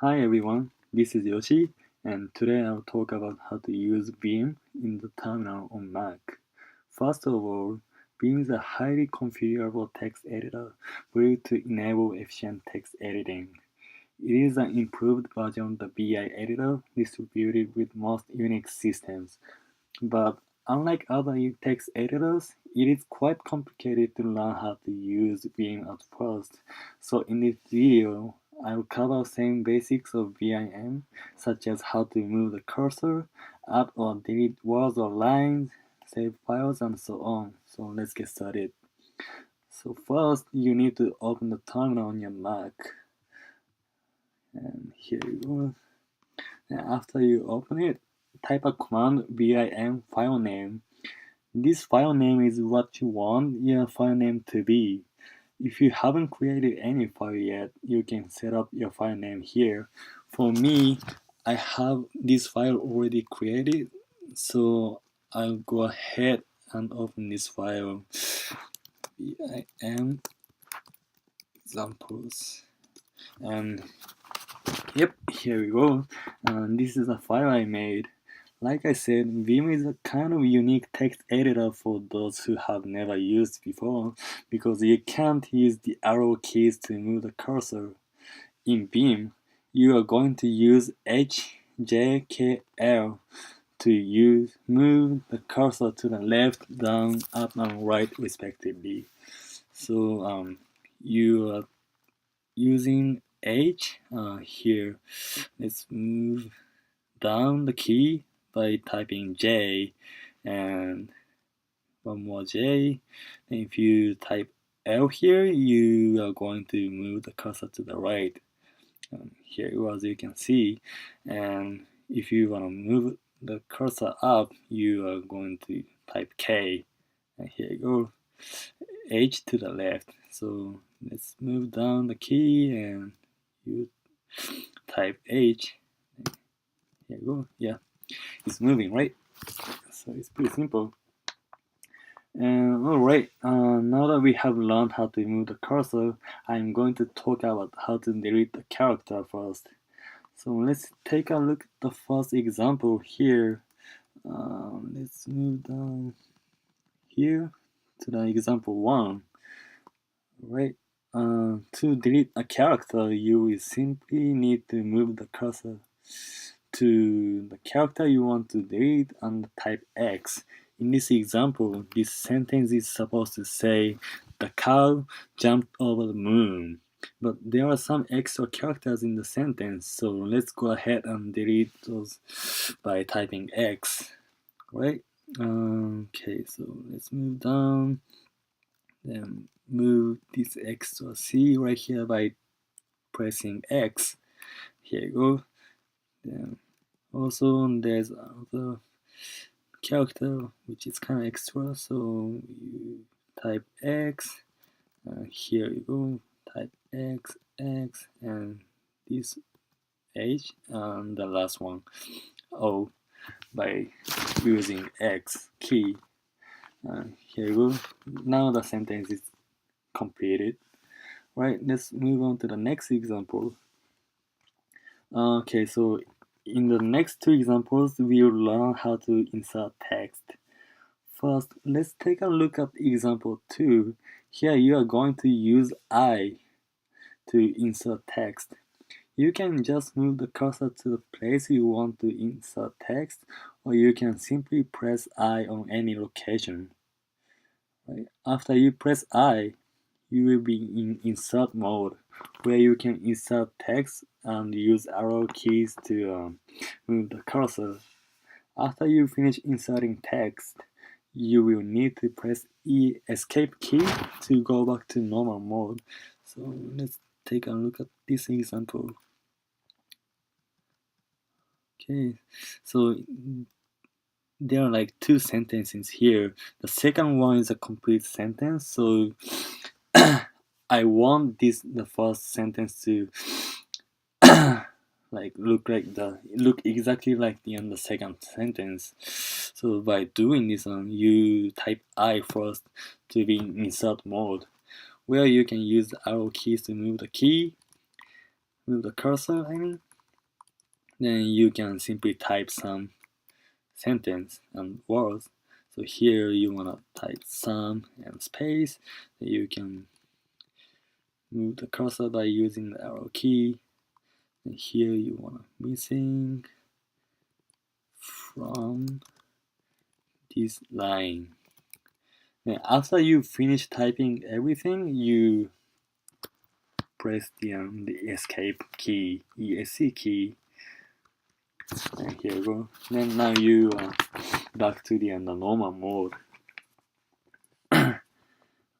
Hi everyone, this is Yoshi, and today I'll talk about how to use Vim in the terminal on Mac. First of all, Vim is a highly configurable text editor built to enable efficient text editing. It is an improved version of the VI editor distributed with most Unix systems, but unlike other text editors, it is quite complicated to learn how to use Vim at first. So in this video, I will cover some basics of Vim, such as how to move the cursor, add or delete words or lines, save files, and so on. So let's get started. So first, you need to open the terminal on your Mac. And here you go. And after you open it, type a command vim file name. This file name is what you want your file name to be. If you haven't created any file yet, you can set up your file name here. For me, I have this file already created, so I'll go ahead and open this file. Vim examples. And yep, here we go. This is a file I made. Like I said, Vim is a kind of unique text editor for those who have never used before, because you can't use the arrow keys to move the cursor. In Vim, you are going to use H, J, K, L to move the cursor to the left, down, up, and right respectively. So you are using H here. Let's move down the key by typing J and one more J. And if you type L here, you are going to move the cursor to the right. Here you as you can see. And if you want to move the cursor up, you are going to type K. And here you go, H to the left. So let's move down the key and you type H. Here you go. Yeah, it's moving, right? So it's pretty simple. Alright, now that we have learned how to move the cursor, I'm going to talk about how to delete the character first. So let's take a look at the first example here. Let's move down here to the example 1. Right. To delete a character, you will simply need to move the cursor to the character you want to delete and type X. In this example, this sentence is supposed to say, "The cow jumped over the moon." But there are some extra characters in the sentence, so let's go ahead and delete those by typing X. Right? Okay, so let's move down. Then move this X to a C right here by pressing X. Here you go. Then also there's another character which is kind of extra, so you type X. Here you go. Type X, X, and this H, and the last one O by using X key. Here you go. Now the sentence is completed. Right, let's move on to the next example. Okay, so in the next two examples, we'll learn how to insert text. First, let's take a look at example 2. Here you are going to use I to insert text. You can just move the cursor to the place you want to insert text, or you can simply press I on any location. Right? After you press I, you will be in insert mode, where you can insert text and use arrow keys to move the cursor. After you finish inserting text, you will need to press escape key to go back to normal mode. So let's take a look at this example. Okay, so there are like two sentences here. The second one is a complete sentence, so I want the first sentence to look exactly like the second sentence. So by doing this you type I first to be in insert mode, where you can use the arrow keys to move the cursor, then you can simply type some sentence and words. So here you want to type some and space. You can move the cursor by using the arrow key. And here you want to missing from this line. Then after you finish typing everything, you press the escape key, ESC key. And here you go. Then now you are back to the normal mode.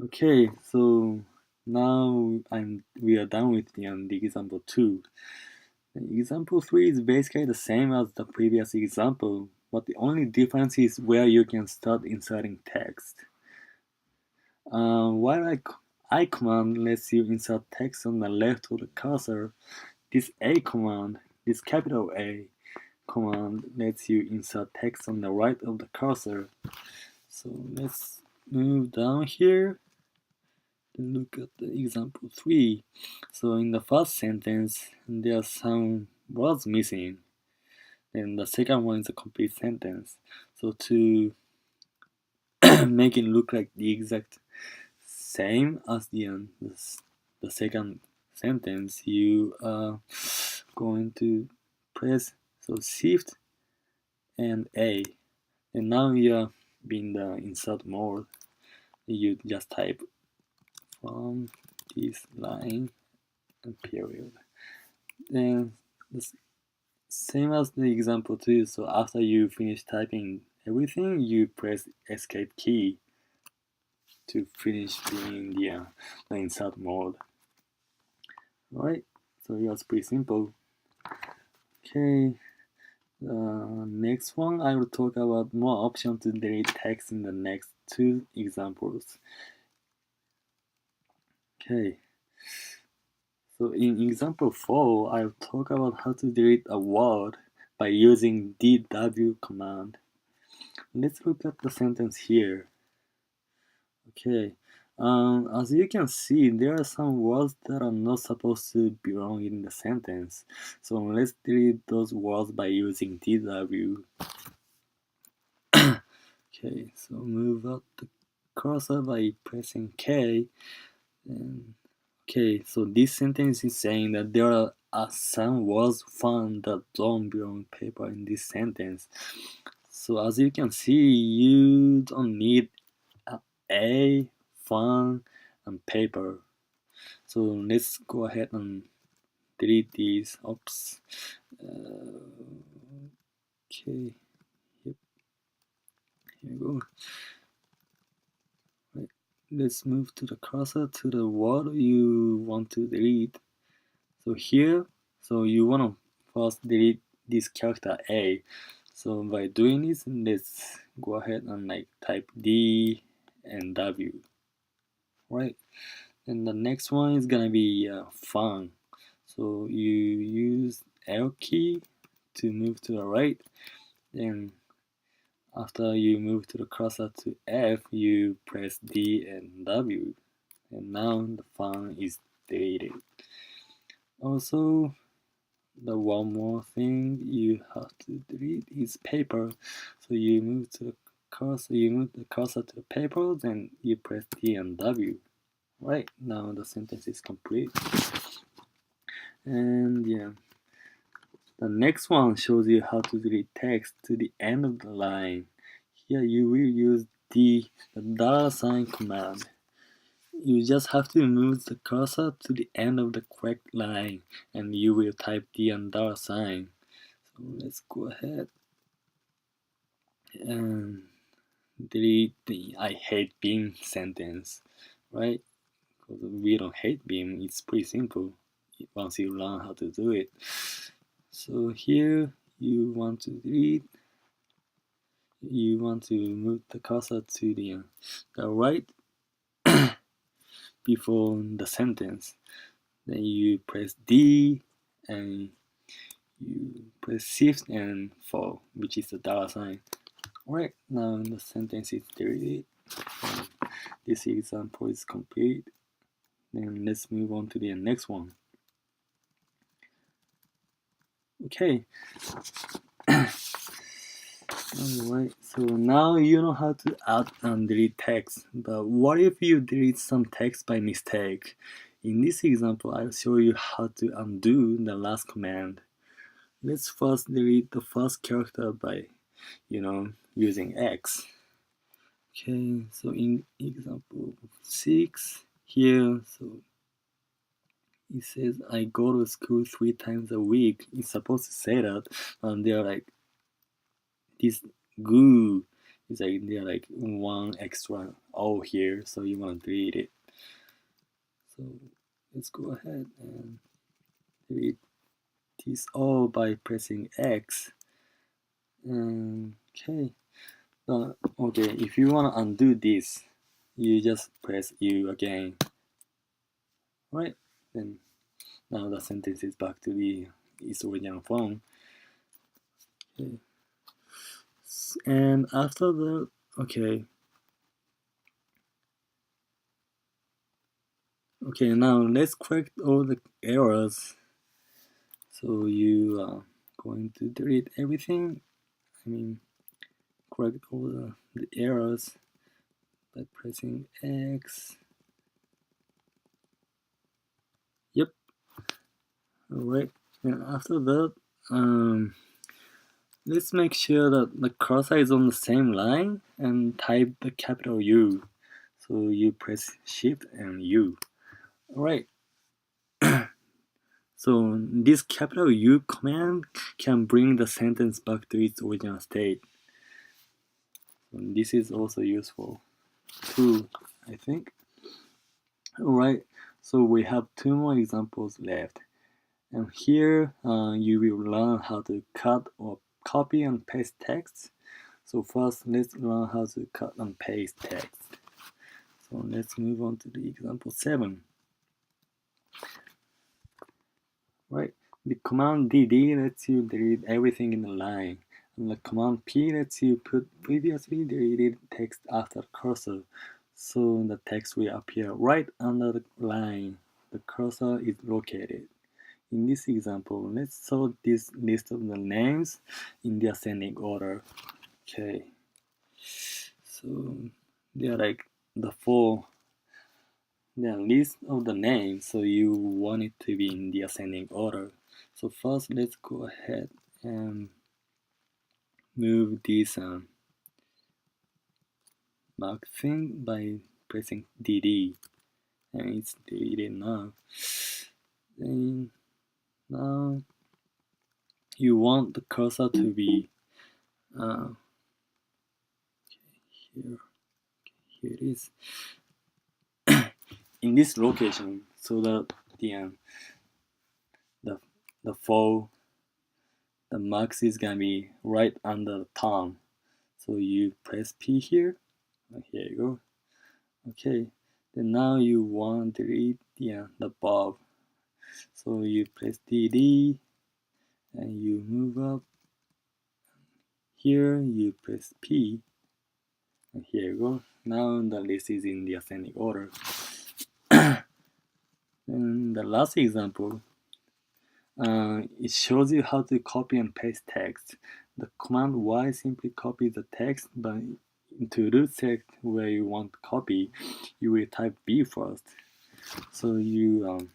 Okay, so now we are done with the example 2. Example 3 is basically the same as the previous example, but the only difference is where you can start inserting text. While I command lets you insert text on the left of the cursor, this A command, this capital A command lets you insert text on the right of the cursor. So let's move down here to look at the example 3. So in the first sentence, there are some words missing. And the second one is a complete sentence. So to make it look like the exact same as the second sentence, you are going to press Shift and A, and now you are in the insert mode. You just type from this line and period. Then the same as the example 2. So after you finish typing everything, you press escape key to finish being the insert mode. Alright, so it was pretty simple. Okay, next one I will talk about more options to delete text in the next 2 examples. Okay, so in example 4, I'll talk about how to delete a word by using dw command. Let's look at the sentence here. Okay, as you can see, there are some words that are not supposed to belong in the sentence. So let's delete those words by using dw. Okay, so move up the cursor by pressing K. And okay, so this sentence is saying that there are some words found that don't belong on paper in this sentence. So as you can see, you don't need a, fun, and paper. So let's go ahead and delete these. Oops. Okay. Yep. Here we go. Right. Let's move to the cursor to the word you want to delete. So here, so you want to first delete this character A. So by doing this, let's go ahead and type D and W. Right. And the next one is gonna be fun. So you use L key to move to the right, and after you move to the cursor to F, you press D and W, and now the fun is deleted. Also, the one more thing you have to delete is paper. So you move to the cursor to the paper, then you press D and W. Right, now the sentence is complete. And yeah, the next one shows you how to delete text to the end of the line. Here you will use the $sign command. You just have to move the cursor to the end of the correct line and you will type the $sign. So let's go ahead and delete the I hate beam sentence, right? Because we don't hate beam, it's pretty simple once you learn how to do it. So here you want to delete, you want to move the cursor to the right before the sentence. Then you press D and you press Shift and 4, which is the $sign. Alright, now the sentence is deleted. This example is complete. Then let's move on to the next one. Okay. Alright, so now you know how to add and delete text, but what if you delete some text by mistake? In this example, I'll show you how to undo the last command. Let's first delete the first character by, using X. Okay, so in example 6 here, so it says I go to school 3 times a week. It's supposed to say that, and they're like this goo is like they're like one extra O here, so you want to delete it. So let's go ahead and delete this O by pressing X. Okay. Okay, if you want to undo this, you just press U again. Right? Then now the sentence is back to its original form. Okay. And after that, okay. Okay, now let's correct all the errors. So you are going to delete everything. Correct all the errors by pressing X. Yep. Alright. And after that, let's make sure that the cursor is on the same line and type the capital U. So you press Shift and U. Alright. So this capital U command can bring the sentence back to its original state. So this is also useful too, I think. Alright, so we have 2 more examples left. And here you will learn how to cut or copy and paste text. So first let's learn how to cut and paste text. So let's move on to the example 7. Right, the command DD lets you delete everything in the line, and the command P lets you put previously deleted text after the cursor, so the text will appear right under the line the cursor is located. In this example, let's sort this list of the names in the ascending order. Okay, so they are like the list of the names, so you want it to be in the ascending order. So first, let's go ahead and move this mark thing by pressing DD, and it's deleted now. Then now you want the cursor to be here. Here it is. In this location, so that the marks is gonna be right under the thumb. So you press P here. Here you go. Okay. Then now you want to delete the bob. So you press DD and you move up. Here you press P. And here you go. Now the list is in the ascending order. And the last example, it shows you how to copy and paste text. The command Y simply copies the text, but to root select where you want to copy, you will type B first. So you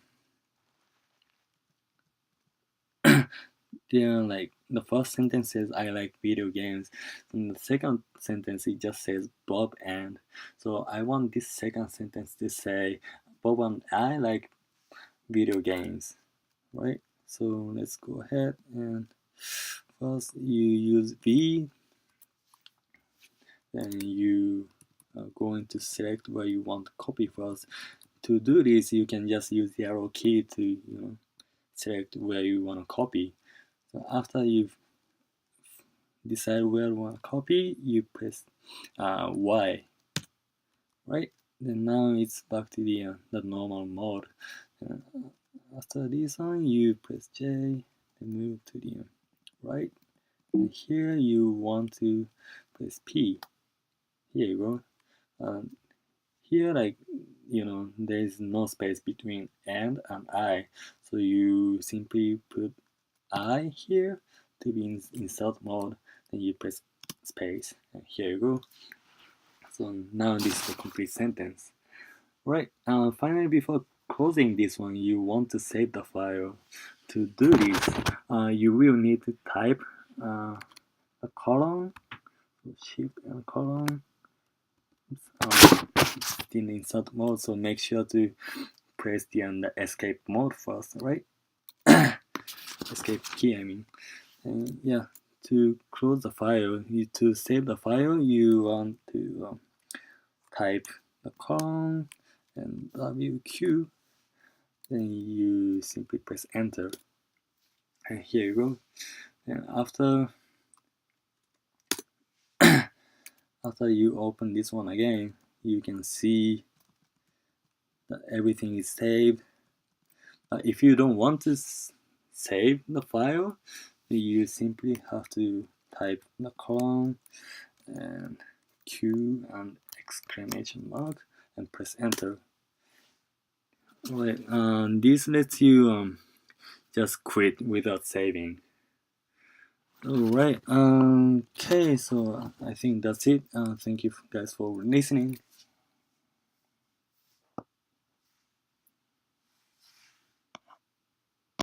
like the first sentence says I like video games, and the second sentence it just says Bob and. So I want this second sentence to say Bob and I like video games, right? So let's go ahead and first you use V, then you are going to select where you want to copy first. To do this, you can just use the arrow key to select where you want to copy. So after you've decided where you want to copy, you press Y, right? Then now it's back to the normal mode. After this one, you press J, then move to the right. And here you want to press P. Here you go. Here, there is no space between and I, so you simply put I here to be in insert mode. Then you press space, and here you go. So now this is the complete sentence. Right. Finally, before closing this one, you want to save the file. To do this, you will need to type a colon, shift and colon. It's in insert mode, so make sure to press the escape mode first, right? Escape key, I mean. And yeah, to close the file, to save the file, you want to type the colon and WQ. Then you simply press enter, and here you go. And after you open this one again, you can see that everything is saved. If you don't want to save the file, you simply have to type the colon and Q and exclamation mark and press enter. Right, this lets you just quit without saving. Alright, okay, so I think that's it. Thank you guys for listening.